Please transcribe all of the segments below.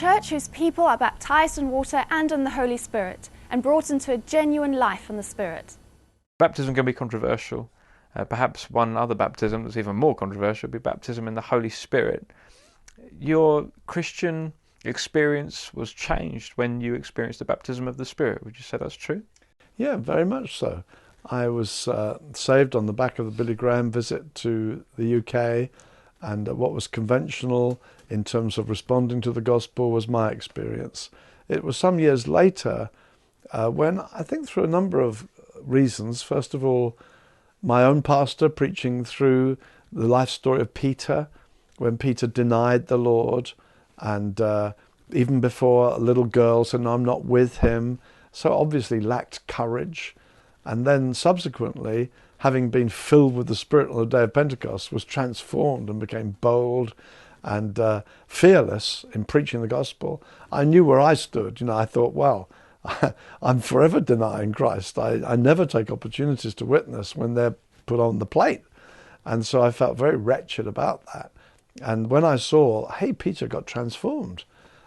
church whose people are baptized in water and in the Holy Spirit and brought into a genuine life in the Spirit. Baptism can be controversial. Perhaps one other baptism that's even more controversial would be baptism in the Holy Spirit. Your Christian experience was changed when you experienced the baptism of the Spirit. Would you say that's true? Yeah, very much so. I was saved on the back of the Billy Graham visit to the UK, and what was conventional in terms of responding to the gospel was my experience. It was some years later when, I think through a number of reasons, first of all, my own pastor preaching through the life story of Peter, when Peter denied the Lord, and even before a little girl said, "No, I'm not with him," so obviously lacked courage. And then subsequently, having been filled with the Spirit on the day of Pentecost, was transformed and became bold and fearless in preaching the gospel. I knew where I stood. I thought, well, I'm forever denying Christ. I never take opportunities to witness when they're put on the plate. And so I felt very wretched about that. And when I saw, hey, Peter got transformed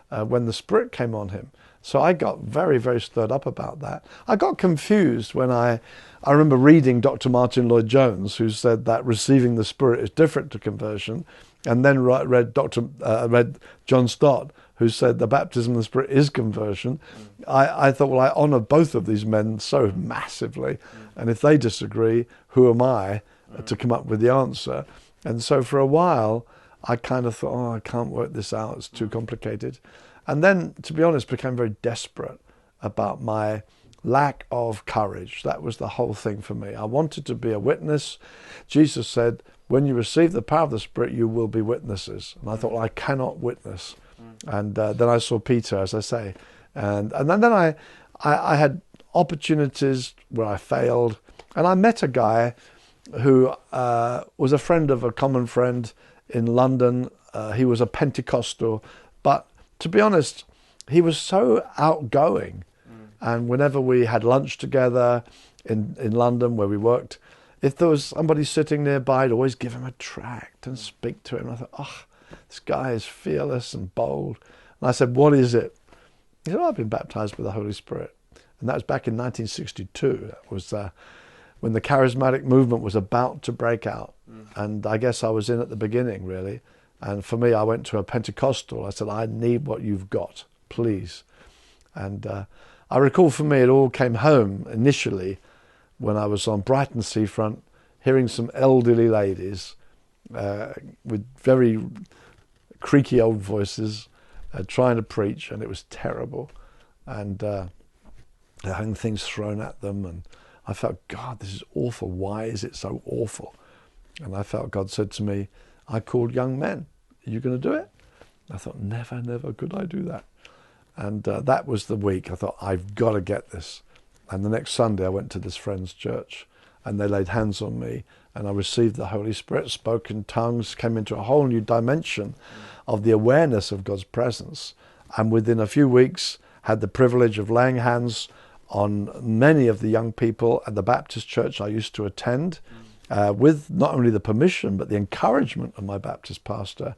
when the Spirit came on him. So I got very, very stirred up about that. I got confused when I remember reading Dr. Martin Lloyd-Jones, who said that receiving the Spirit is different to conversion, and then read John Stott, who said the baptism of the Spirit is conversion. I thought, well, I honour both of these men so massively, and if they disagree, who am I to come up with the answer? And so for a while, I kind of thought, I can't work this out, it's too complicated. And then, to be honest, became very desperate about my lack of courage. That was the whole thing for me. I wanted to be a witness. Jesus said, when you receive the power of the Spirit, you will be witnesses. And I thought, well, I cannot witness. And then I saw Peter, as I say. And then I had opportunities where I failed. And I met a guy who was a friend of a common friend in London. He was a Pentecostal, but to be honest, he was so outgoing. And whenever we had lunch together in London where we worked, if there was somebody sitting nearby, I'd always give him a tract and speak to him. And I thought, this guy is fearless and bold. And I said, what is it? He said, I've been baptized with the Holy Spirit. And that was back in 1962. That was when the charismatic movement was about to break out. And I guess I was in at the beginning, really. And for me, I went to a Pentecostal. I said, I need what you've got, please. And I recall for me, it all came home initially when I was on Brighton seafront, hearing some elderly ladies with very creaky old voices trying to preach, and it was terrible. And having things thrown at them. And I felt, God, this is awful. Why is it so awful? And I felt God said to me, I called young men. Are you going to do it? I thought, never, never could I do that. And that was the week. I thought, I've got to get this. And the next Sunday I went to this friend's church and they laid hands on me and I received the Holy Spirit, spoke in tongues, came into a whole new dimension of the awareness of God's presence. And within a few weeks had the privilege of laying hands on many of the young people at the Baptist church I used to attend. With not only the permission, but the encouragement of my Baptist pastor.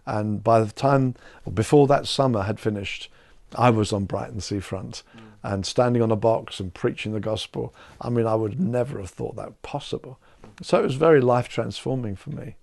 And by the time, before that summer had finished, I was on Brighton seafront and standing on a box and preaching the gospel. I mean, I would never have thought that possible. So it was very life transforming for me.